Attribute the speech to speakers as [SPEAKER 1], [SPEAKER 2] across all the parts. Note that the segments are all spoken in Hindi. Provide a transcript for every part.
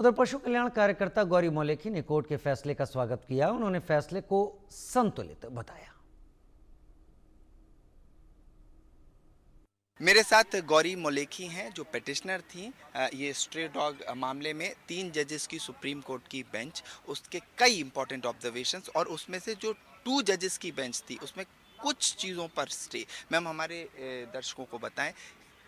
[SPEAKER 1] उधर पशु कल्याण कार्यकर्ता गौरी मौलेखी ने कोर्ट के फैसले का स्वागत किया। उन्होंने फैसले को संतुलित बताया।
[SPEAKER 2] मेरे साथ गौरी मौलेखी हैं जो पेटिशनर थी ये स्ट्रे डॉग मामले में 3 जजेस की सुप्रीम कोर्ट की बेंच, उसके कई इंपॉर्टेंट ऑब्जर्वेशंस और उसमें से जो 2 जजेस की बेंच थी उसमें कुछ चीज़ों पर स्टे। मैम हमारे दर्शकों को बताएं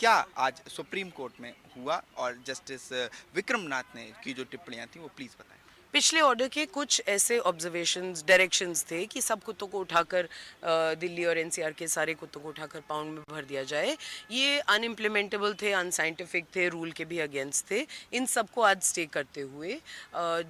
[SPEAKER 2] क्या आज सुप्रीम कोर्ट में हुआ और जस्टिस विक्रमनाथ ने की जो टिप्पणियां थी वो प्लीज़ बताएं।
[SPEAKER 3] पिछले ऑर्डर के कुछ ऐसे ऑब्जर्वेशंस डायरेक्शंस थे कि सब कुत्तों को उठाकर दिल्ली और एनसीआर के सारे कुत्तों को उठाकर पाउंड में भर दिया जाए। ये अनइम्प्लीमेंटेबल थे, अनसाइंटिफिक थे, रूल के भी अगेंस्ट थे। इन सबको आज स्टे करते हुए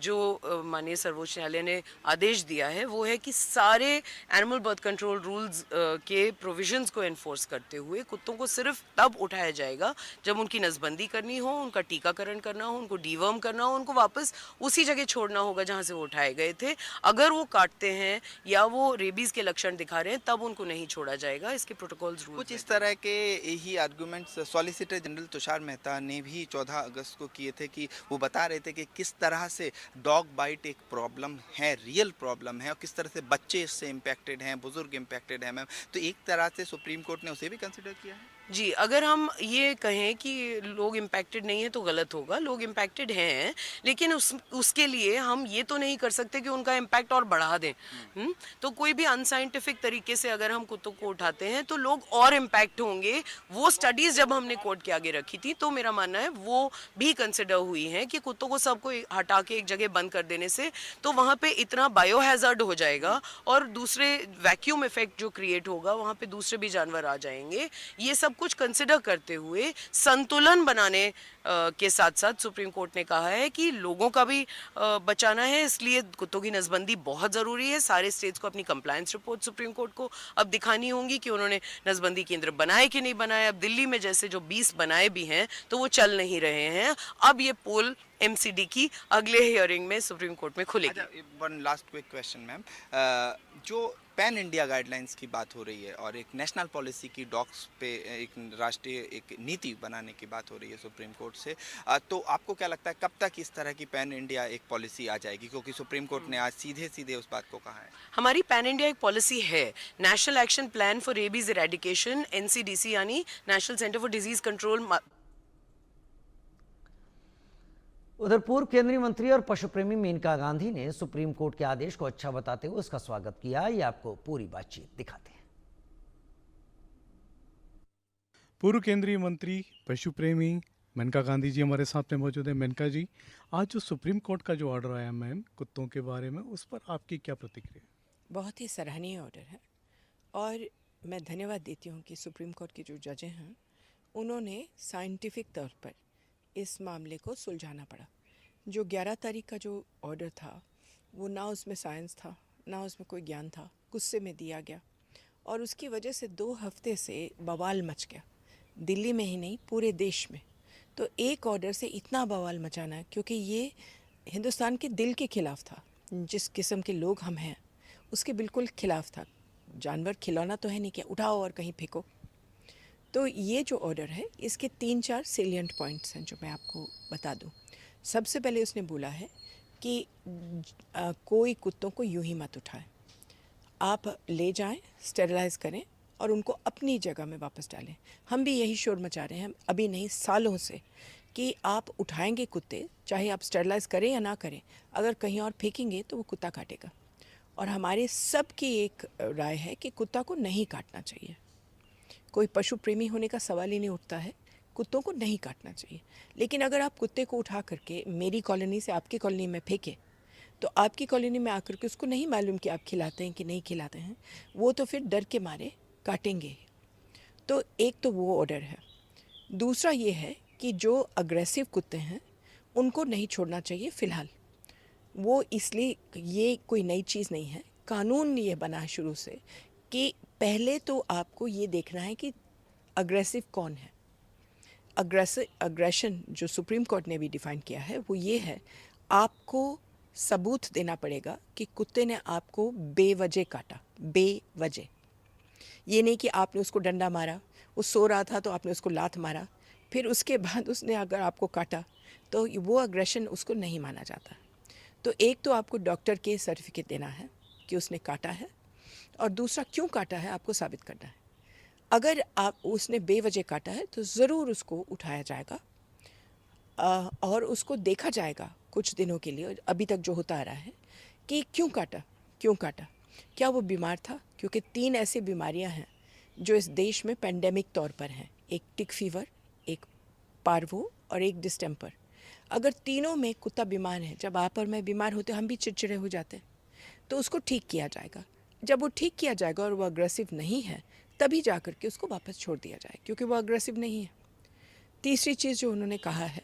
[SPEAKER 3] जो माननीय सर्वोच्च न्यायालय ने आदेश दिया है वो है कि सारे एनिमल बर्थ कंट्रोल रूल्स के प्रोविजंस को एनफोर्स करते हुए कुत्तों को सिर्फ तब उठाया जाएगा जब उनकी नसबंदी करनी हो, उनका टीकाकरण करना हो, उनको डीवर्म करना हो, उनको वापस उसी जगह छोड़ना होगा जहां से वो उठाए गए थे। अगर वो काटते हैं या वो रेबीज के लक्षण दिखा रहे हैं तब उनको नहीं छोड़ा जाएगा। इसके प्रोटोकॉल्स रूल्स
[SPEAKER 2] कुछ इस तरह के ही arguments solicitor general Tushar Mehta ने भी 14 अगस्त को किए थे कि वो बता रहे थे कि किस तरह से डॉग बाइट एक प्रॉब्लम है, रियल प्रॉब्लम है और किस तरह से बच्चे इससे इम्पैक्टेड हैं, बुजुर्ग इम्पैक्टेड हैं। मैम तो एक तरह से सुप्रीम कोर्ट ने उसे भी कंसिडर किया है।
[SPEAKER 3] जी, अगर हम ये कहें कि लोग इम्पैक्टेड नहीं है तो गलत होगा। लोग इम्पैक्टेड हैं, लेकिन उसके लिए हम ये तो नहीं कर सकते कि उनका इम्पैक्ट और बढ़ा दें। तो कोई भी अनसाइंटिफिक तरीके से अगर हम कुत्तों को उठाते हैं तो लोग और इम्पैक्ट होंगे। वो स्टडीज जब हमने कोर्ट के आगे रखी थी तो मेरा मानना है वो भी कंसिडर हुई हैं कि कुत्तों को सबको हटा के एक जगह बंद कर देने से तो वहाँ पे इतना बायो हैजर्ड हो जाएगा और दूसरे वैक्यूम इफेक्ट जो क्रिएट होगा वहाँ पे दूसरे भी जानवर आ जाएंगे। ये सब कुछ कंसिडर करते हुए संतुलन बनाने के साथ साथ सुप्रीम कोर्ट ने कहा है कि लोगों का भी बचाना है, इसलिए कुत्तों की नसबंदी बहुत ज़रूरी है। सारे स्टेट्स को अपनी कंप्लायंस रिपोर्ट सुप्रीम कोर्ट को अब दिखानी होंगी कि उन्होंने नसबंदी केंद्र बनाए कि नहीं बनाए। अब दिल्ली में जैसे जो 20 बनाए भी हैं तो वो चल नहीं रहे हैं। अब ये पोल एमसीडी की अगले हियरिंग में सुप्रीम कोर्ट में खुलेगी।
[SPEAKER 2] अच्छा, one last quick question ma'am, जो पैन इंडिया गाइडलाइंस की बात हो रही है और एक नेशनल पॉलिसी की डॉग्स पे एक राष्ट्रीय एक नीति बनाने की बात हो रही है सुप्रीम कोर्ट से, तो आपको क्या लगता है कब तक इस तरह की पैन इंडिया एक पॉलिसी आ जाएगी? क्योंकि सुप्रीम कोर्ट ने आज सीधे सीधे उस बात को कहा है।
[SPEAKER 3] हमारी पैन इंडिया एक पॉलिसी है, national action plan for rabies eradication, NCDC यानी national centre for disease control.
[SPEAKER 1] उधर पूर्व केंद्रीय मंत्री और पशु प्रेमी मेनका गांधी ने सुप्रीम कोर्ट के आदेश को अच्छा बताते हुए उसका स्वागत किया। ये आपको पूरी बातचीत दिखाते हैं।
[SPEAKER 4] पूर्व केंद्रीय मंत्री पशु प्रेमी मेनका गांधी जी हमारे साथ में मौजूद है। मेनका जी, आज जो सुप्रीम कोर्ट का जो ऑर्डर आया मैम कुत्तों के बारे में, उस पर आपकी क्या प्रतिक्रिया?
[SPEAKER 5] बहुत ही सराहनीय ऑर्डर है और मैं धन्यवाद देती हूँ कि सुप्रीम कोर्ट के जो जजें हैं उन्होंने साइंटिफिक तौर पर इस मामले को सुलझाना पड़ा। जो 11 तारीख का जो ऑर्डर था वो ना उसमें साइंस था ना उसमें कोई ज्ञान था, गुस्से में दिया गया और उसकी वजह से 2 हफ्ते से बवाल मच गया, दिल्ली में ही नहीं पूरे देश में। तो एक ऑर्डर से इतना बवाल मचाना है क्योंकि ये हिंदुस्तान के दिल के खिलाफ था। जिस किस्म के लोग हम हैं उसके बिल्कुल खिलाफ था। जानवर खिलौना तो है नहीं कि उठाओ और कहीं फेंको। तो ये जो ऑर्डर है इसके 3-4 सेलिएंट पॉइंट्स हैं जो मैं आपको बता दूं। सबसे पहले उसने बोला है कि कोई कुत्तों को यूं ही मत उठाएं, आप ले जाएं, स्टेरिलाइज करें और उनको अपनी जगह में वापस डालें। हम भी यही शोर मचा रहे हैं अभी नहीं सालों से कि आप उठाएंगे कुत्ते, चाहे आप स्टेरिलाइज करें या ना करें, अगर कहीं और फेंकेंगे तो वो कुत्ता काटेगा। और हमारे सब की एक राय है कि कुत्ता को नहीं काटना चाहिए। कोई पशु प्रेमी होने का सवाल ही नहीं उठता है, कुत्तों को नहीं काटना चाहिए। लेकिन अगर आप कुत्ते को उठा करके मेरी कॉलोनी से आपकी कॉलोनी में फेंके तो आपकी कॉलोनी में आकर के उसको नहीं मालूम कि आप खिलाते हैं कि नहीं खिलाते हैं, वो तो फिर डर के मारे काटेंगे। तो एक तो वो ऑर्डर है। दूसरा ये है कि जो अग्रेसिव कुत्ते हैं उनको नहीं छोड़ना चाहिए फ़िलहाल। वो इसलिए ये कोई नई चीज़ नहीं है, कानून ये बना है शुरू से कि पहले तो आपको ये देखना है कि अग्रेसिव कौन है। अग्रेशन जो सुप्रीम कोर्ट ने भी डिफ़ाइन किया है वो ये है, आपको सबूत देना पड़ेगा कि कुत्ते ने आपको बेवजह काटा, बेवजह। ये नहीं कि आपने उसको डंडा मारा, वो सो रहा था तो आपने उसको लात मारा, फिर उसके बाद उसने अगर आपको काटा तो वो अग्रेशन उसको नहीं माना जाता। तो एक तो आपको डॉक्टर के सर्टिफिकेट देना है कि उसने काटा है, और दूसरा क्यों काटा है आपको साबित करना है। अगर आप उसने बेवजह काटा है तो ज़रूर उसको उठाया जाएगा और उसको देखा जाएगा कुछ दिनों के लिए, अभी तक जो होता आ रहा है कि क्यों काटा, क्या वो बीमार था, क्योंकि 3 ऐसी बीमारियां हैं जो इस देश में पेंडेमिक तौर पर हैं, एक टिक फीवर, एक पार्वो और एक डिस्टेम्पर। अगर तीनों में कुत्ता बीमार है, जब आप और मैं बीमार होते हम भी चिड़चिड़े हो जाते हैं, तो उसको ठीक किया जाएगा। जब वो ठीक किया जाएगा और वो अग्रेसिव नहीं है तभी जा कर के उसको वापस छोड़ दिया जाए, क्योंकि वो अग्रेसिव नहीं है। तीसरी चीज़ जो उन्होंने कहा है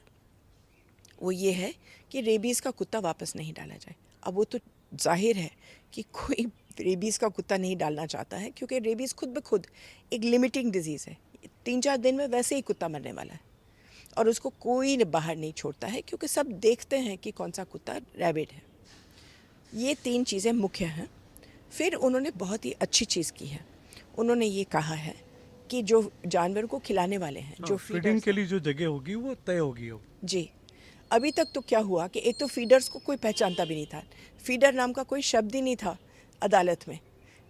[SPEAKER 5] वो ये है कि रेबीज़ का कुत्ता वापस नहीं डाला जाए। अब वो तो जाहिर है कि कोई रेबीज़ का कुत्ता नहीं डालना चाहता है, क्योंकि रेबीज़ खुद ब खुद एक लिमिटिंग डिजीज़ है। 3-4 दिन में वैसे ही कुत्ता मरने वाला है और उसको कोई बाहर नहीं छोड़ता है, क्योंकि सब देखते हैं कि कौन सा कुत्ता रैबिड है। ये 3 चीज़ें मुख्य हैं। फिर उन्होंने बहुत ही अच्छी चीज़ की है, उन्होंने ये कहा है कि जो जानवरों को खिलाने वाले हैं, जो
[SPEAKER 4] फीडिंग के लिए जो जगह होगी वो तय होगी हो।
[SPEAKER 5] जी, अभी तक तो क्या हुआ कि एक तो फीडर्स को कोई पहचानता भी नहीं था, फीडर नाम का कोई शब्द ही नहीं था अदालत में।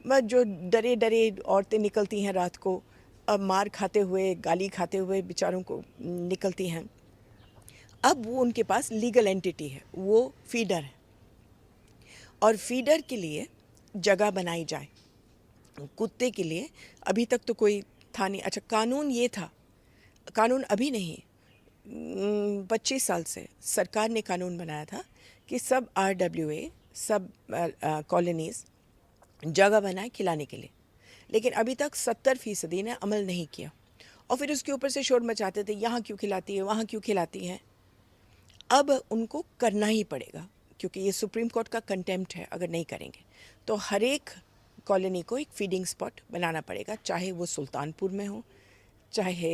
[SPEAKER 5] बस जो डरे डरे औरतें निकलती हैं रात को, अब मार खाते हुए, गाली खाते हुए बेचारों को निकलती हैं। अब वो उनके पास लीगल एंटिटी है, वो फीडर है, और फीडर के लिए जगह बनाई जाए। कुत्ते के लिए अभी तक तो कोई था नहीं। अच्छा, कानून ये था, कानून अभी नहीं, 25 साल से सरकार ने कानून बनाया था कि सब RWA, सब कॉलोनीज़ जगह बनाए खिलाने के लिए, लेकिन अभी तक 70% ने अमल नहीं किया। और फिर उसके ऊपर से शोर मचाते थे, यहाँ क्यों खिलाती है, वहाँ क्यों खिलाती हैं। अब उनको करना ही पड़ेगा, क्योंकि ये सुप्रीम कोर्ट का कंटेम्प्ट है। अगर नहीं करेंगे तो हर एक कॉलोनी को एक फीडिंग स्पॉट बनाना पड़ेगा, चाहे वो सुल्तानपुर में हो, चाहे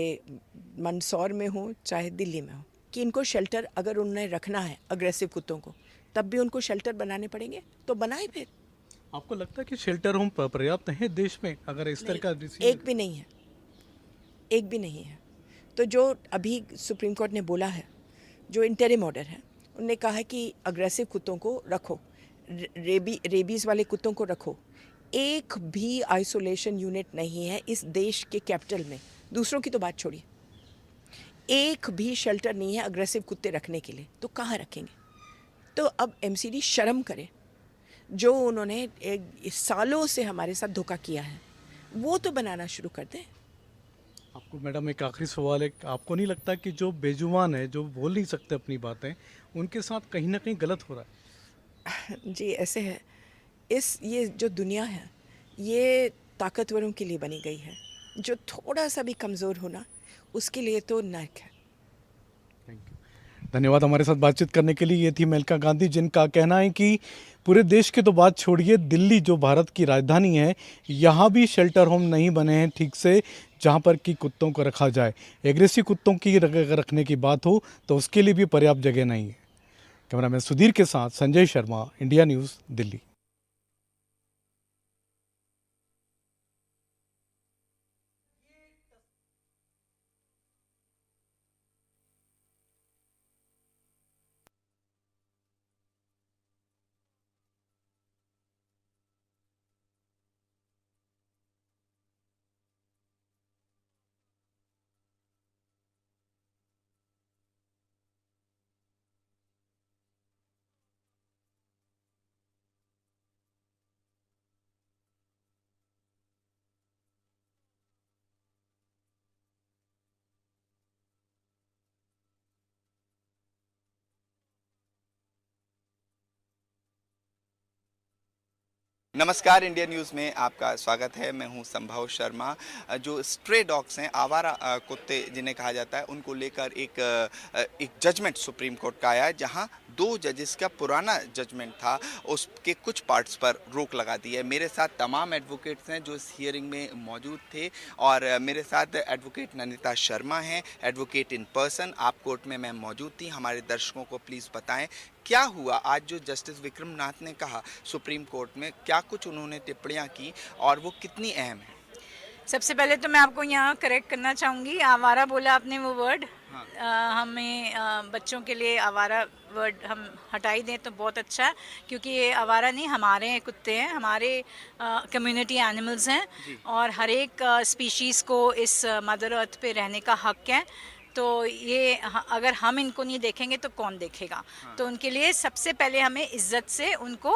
[SPEAKER 5] मंदसौर में हो, चाहे दिल्ली में हो, कि इनको शेल्टर अगर उन्हें रखना है अग्रेसिव कुत्तों को, तब भी उनको शेल्टर बनाने पड़ेंगे, तो बनाए। फिर
[SPEAKER 4] आपको लगता है कि शेल्टर होम पर्याप्त है देश में अगर इस तरह का
[SPEAKER 5] एक भी नहीं है, एक भी नहीं है। तो जो अभी सुप्रीम कोर्ट ने बोला है, जो इंटरिम ऑर्डर है, उन्होंने कहा है कि अग्रेसिव कुत्तों को रखो, रेबीज़ वाले कुत्तों को रखो। एक भी आइसोलेशन यूनिट नहीं है इस देश के कैपिटल में, दूसरों की तो बात छोड़िए, एक भी शेल्टर नहीं है अग्रेसिव कुत्ते रखने के लिए, तो कहाँ रखेंगे। तो अब MCD शर्म करे, जो उन्होंने सालों से हमारे साथ धोखा किया है, वो तो बनाना शुरू कर दें।
[SPEAKER 4] आपको मैडम एक आखिरी सवाल है, आपको नहीं लगता कि जो बेजुबान है, जो बोल नहीं सकते अपनी बातें, उनके साथ कहीं ना कहीं गलत हो रहा है?
[SPEAKER 5] जी, ऐसे है, ये जो दुनिया है ये ताकतवरों के लिए बनी गई है, जो थोड़ा सा भी कमज़ोर होना उसके लिए तो नर्क है।
[SPEAKER 4] थैंक यू, धन्यवाद हमारे साथ बातचीत करने के लिए। ये थी मेनका गांधी, जिनका कहना है कि पूरे देश की तो बात छोड़िए, दिल्ली जो भारत की राजधानी है, यहाँ भी शेल्टर होम नहीं बने हैं ठीक से, जहाँ पर कि कुत्तों को रखा जाए। एग्रेसिव कुत्तों की रखने की बात हो तो उसके लिए भी पर्याप्त जगह नहीं है। कैमरामैन सुधीर के साथ संजय शर्मा, इंडिया न्यूज़, दिल्ली।
[SPEAKER 2] नमस्कार, इंडिया न्यूज़ में आपका स्वागत है। मैं हूं संभव शर्मा। जो स्ट्रे डॉग्स हैं, आवारा कुत्ते जिन्हें कहा जाता है, उनको लेकर एक जजमेंट सुप्रीम कोर्ट का आया है, जहां 2 जजेस का पुराना जजमेंट था उसके कुछ पार्ट्स पर रोक लगा दी है। मेरे साथ तमाम एडवोकेट्स हैं जो इस हियरिंग में मौजूद थे, और मेरे साथ एडवोकेट ननिता शर्मा हैं, एडवोकेट इन पर्सन। आप कोर्ट में मैम मौजूद थी। हमारे दर्शकों को प्लीज़ बताएं क्या हुआ आज जो जस्टिस विक्रम नाथ ने कहा सुप्रीम कोर्ट में, क्या कुछ उन्होंने टिप्पणियां की और वो कितनी अहम है।
[SPEAKER 6] सबसे पहले तो मैं आपको यहाँ करेक्ट करना चाहूँगी, आवारा बोला आपने वो वर्ड,
[SPEAKER 2] हाँ,
[SPEAKER 6] हमें बच्चों के लिए आवारा वर्ड हम हटाई दें तो बहुत अच्छा है, क्योंकि ये आवारा नहीं, हमारे कुत्ते हैं, हमारे कम्युनिटी एनिमल्स हैं और हर एक स्पीशीज़ को इस मदर अर्थ पे रहने का हक है। तो ये अगर हम इनको नहीं देखेंगे तो कौन देखेगा। तो उनके लिए सबसे पहले हमें इज्जत से उनको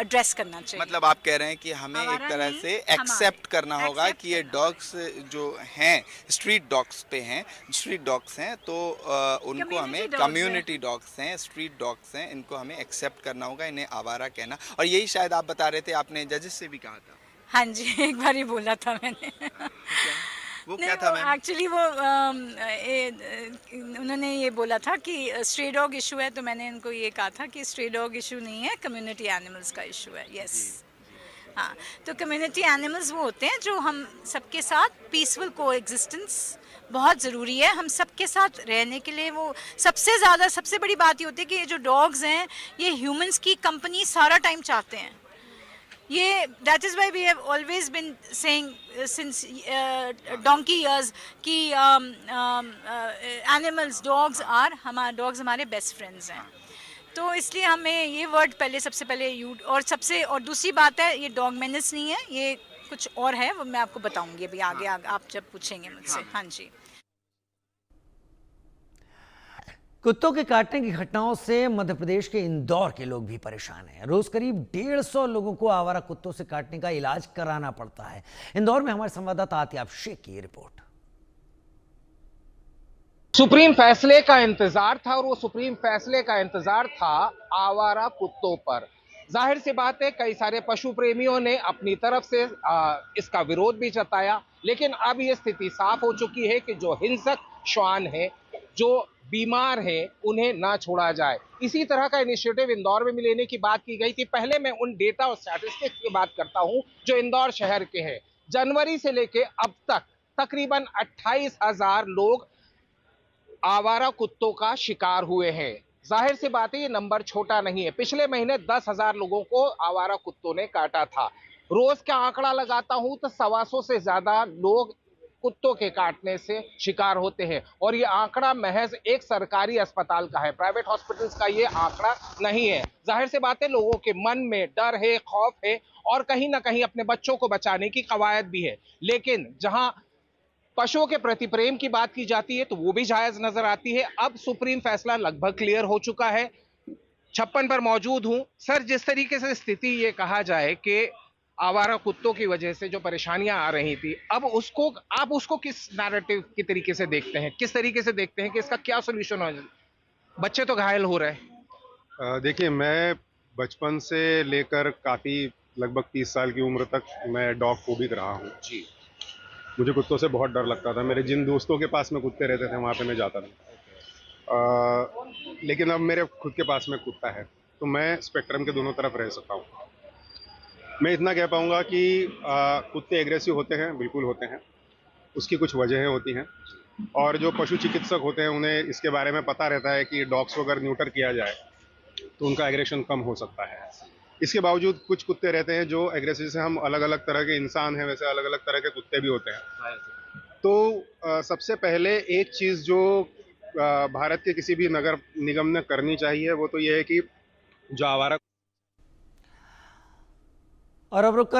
[SPEAKER 6] एड्रेस करना चाहिए।
[SPEAKER 2] मतलब आप कह रहे हैं कि हमें एक
[SPEAKER 6] आवारा
[SPEAKER 2] तरह
[SPEAKER 6] नहीं,
[SPEAKER 2] से
[SPEAKER 6] हमारे।
[SPEAKER 2] एक्सेप्ट करना होगा
[SPEAKER 6] Accept
[SPEAKER 2] कि ये
[SPEAKER 6] करना
[SPEAKER 2] डॉग्स जो हैं स्ट्रीट डॉग्स पे हैं, स्ट्रीट डॉग्स हैं, तो उनको
[SPEAKER 6] Community
[SPEAKER 2] हमें
[SPEAKER 6] dogs हैं।
[SPEAKER 2] कम्युनिटी डॉग्स हैं, स्ट्रीट डॉग्स हैं, इनको हमें एक्सेप्ट करना होगा, इन्हें आवारा कहना। और यही शायद आप बता रहे थे, आपने जजेस से भी कहा था।
[SPEAKER 6] हाँ जी, एक बार ही बोला था मैंने।
[SPEAKER 2] वो क्या था मैम?
[SPEAKER 6] एक्चुअली वो उन्होंने ये बोला था कि स्ट्रे डॉग इशू है, तो मैंने उनको ये कहा था कि स्ट्रे डॉग इशू नहीं है, कम्युनिटी एनिमल्स का इशू है। यस, हाँ, तो कम्युनिटी एनिमल्स वो होते हैं जो हम सबके साथ पीसफुल को एग्जिस्टेंस बहुत ज़रूरी है। हम सबके साथ रहने के लिए वो सबसे बड़ी बात ये होती है कि ये जो डॉग्स हैं ये ह्यूमंस की कंपनी सारा टाइम चाहते हैं। ये that is why we have always been saying since donkey years कि एनिमल्स डॉग्स हमारे बेस्ट फ्रेंड्स हैं। तो इसलिए हमें ये वर्ड पहले सबसे पहले और दूसरी बात है, ये डॉग मेनेस नहीं है, ये कुछ और है, वो मैं आपको बताऊंगी अभी आगे आप जब पूछेंगे मुझसे। हाँ जी।
[SPEAKER 1] कुत्तों के काटने की घटनाओं से मध्य प्रदेश के इंदौर के लोग भी परेशान हैं। रोज करीब 150 लोगों को आवारा कुत्तों से काटने का इलाज कराना पड़ता है। इंदौर में हमारे संवाददाता आतियाब शेख की रिपोर्ट।
[SPEAKER 7] सुप्रीम फैसले का इंतजार था और वो सुप्रीम फैसले का इंतजार था आवारा कुत्तों पर। जाहिर सी बात है, कई सारे पशु प्रेमियों ने अपनी तरफ से इसका विरोध भी जताया, लेकिन अब ये स्थिति साफ हो चुकी है कि जो हिंसक श्वान है, जो बीमार है, उन्हें ना छोड़ा जाए। इसी तरह का इनिशिएटिव इंदौर में भी लेने की बात की गई थी। पहले मैं उन डेटा और स्टैटिस्टिक्स की बात करता हूं जो इंदौर शहर के हैं। जनवरी से लेके अब तक तकरीबन 28,000 लोग आवारा कुत्तों का शिकार हुए हैं। जाहिर सी बात है, ये नंबर छोटा नहीं है। पिछले महीने 10,000 लोगों को आवारा कुत्तों ने काटा था। रोज का आंकड़ा लगाता हूं तो 125 से ज्यादा लोग कुत्तों के काटने से शिकार होते हैं, और ये आंकड़ा महज एक सरकारी अस्पताल का है, प्राइवेट हॉस्पिटल्स का ये आंकड़ा नहीं है। जाहिर सी बात है, लोगों के मन में डर है, खौफ है, और कहीं ना कहीं अपने बच्चों को बचाने की कवायद भी है। लेकिन जहां पशुओं के प्रति प्रेम की बात की जाती है तो वो भी जायज नजर आती है। अब सुप्रीम फैसला लगभग क्लियर हो चुका है। 56 पर मौजूद हूं। सर, जिस तरीके से स्थिति ये कहा जाए कि आवारा कुत्तों की वजह से जो परेशानियां आ रही थी, अब आप उसको किस नैरेटिव की तरीके से देखते हैं, किस तरीके से देखते हैं कि इसका क्या सोल्यूशन हो? बच्चे तो घायल हो रहे हैं।
[SPEAKER 8] देखिए, मैं बचपन से लेकर काफ़ी लगभग 30 साल की उम्र तक मैं डॉग फोबिक रहा हूँ जी। मुझे कुत्तों से बहुत डर लगता था। मेरे जिन दोस्तों के पास में कुत्ते रहते थे वहाँ पे मैं जाता था। लेकिन अब मेरे खुद के पास में कुत्ता है तो मैं स्पेक्ट्रम के दोनों तरफ रह सकता हूँ। मैं इतना कह पाऊँगा कि कुत्ते एग्रेसिव होते हैं, बिल्कुल होते हैं, उसकी कुछ वजहें होती हैं, और जो पशु चिकित्सक होते हैं उन्हें इसके बारे में पता रहता है कि डॉग्स को अगर न्यूटर किया जाए तो उनका एग्रेशन कम हो सकता है। इसके बावजूद कुछ कुत्ते रहते हैं जो एग्रेसिव, से हम अलग अलग तरह के इंसान हैं वैसे अलग अलग तरह के कुत्ते भी होते हैं। तो सबसे पहले एक चीज़ जो भारत के किसी भी नगर निगम ने करनी चाहिए वो तो ये है कि जो आवारा
[SPEAKER 1] और अब रुक